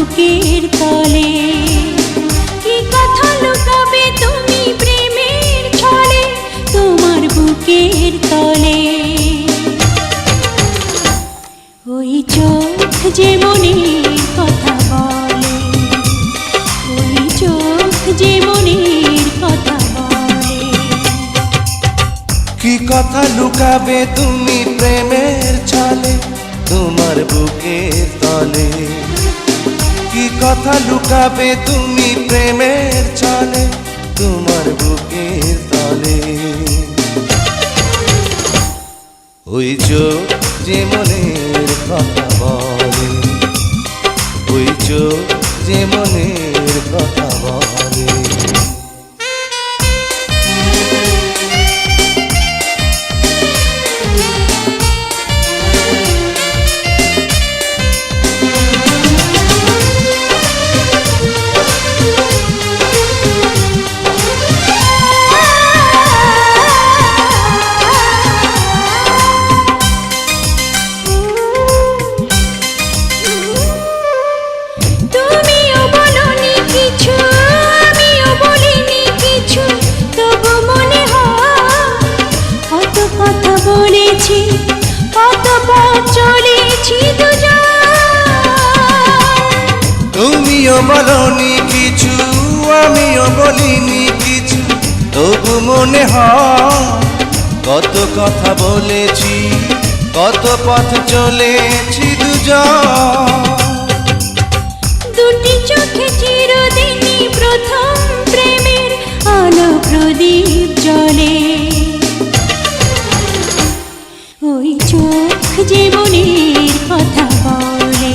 বুকের তলে। কি কথা লুকাবে তুমি প্রেমের ছলে তোমার বুকের তলে। ওই চোখ যে মনের কথা বলে, ওই চোখ যে মনের কথা বলে। কি কথা লুকাবে তুমি প্রেমের ছলে তোমার বুকের তলে। কি কথা লুকাবে তুমি প্রেমের ছলে তোমার বুকের তলে। ওই চোখ যে মনের কথা বলে, ওই চোখ যে মনের কথা বলে। কত পথ চলেছি দুজন। তুমিও বলনি কিছু আমিও বলিনি কিছু, তবু মনে হয় কত কথা বলেছি, কত পথ চলেছি দুজন। দুটি চোখে চিরদিনই প্রথম প্রেমের আলো প্রদীপ জ্বলে। ওই চোখ যে মনের কথা বলে,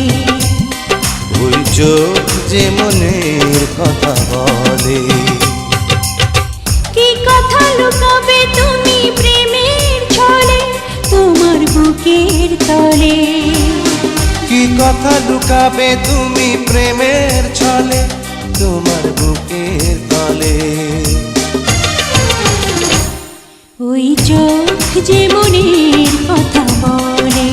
ওই চোখ যে মনের কথা বলে। কি কথা লুকাবে তুমি প্রেমের ছলে তোমার বুকের তলে। কি কথা লুকাবে তুমি প্রেমের ছলে তোমার বুকের তলে। ওই চোখ যে মনের কথা বলে,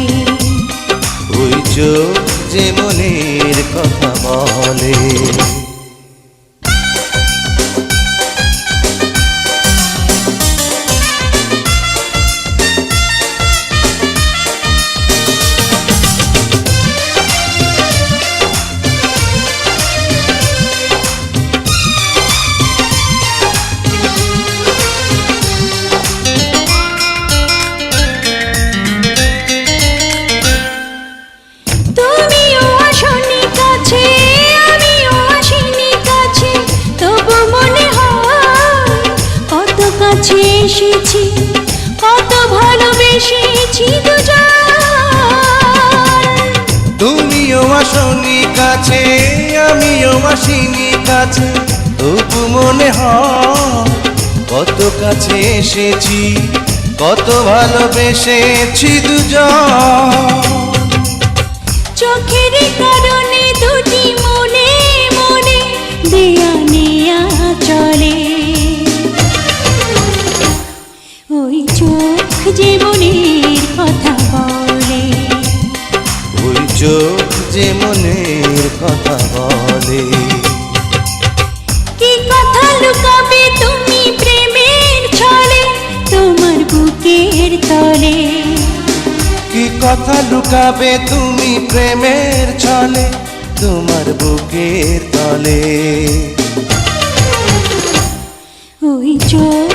ওই চোখ যে মনের কথা বলে। কাছে এসেছি কত ভালোবেসেছি দুজন। তুমিও আসনি কাছে আমিও আসিনি কাছে, তবু মনে হয় কত কাছে এসেছি, কত ভালোবেসেছি দুজন। চোখের কারণে দুটি মনে মনে দেয়া নেয়া চলে। ওই চোখ যে মনের কথা বলে, ওই চোখ যে মনের কথা বলে। কি কথা লুকাবে তুমি প্রেমের ছলে তোমার বুকের তলে। কি কথা লুকাবে তুমি প্রেমের ছলে তোমার বুকের তলে। ওই চোখ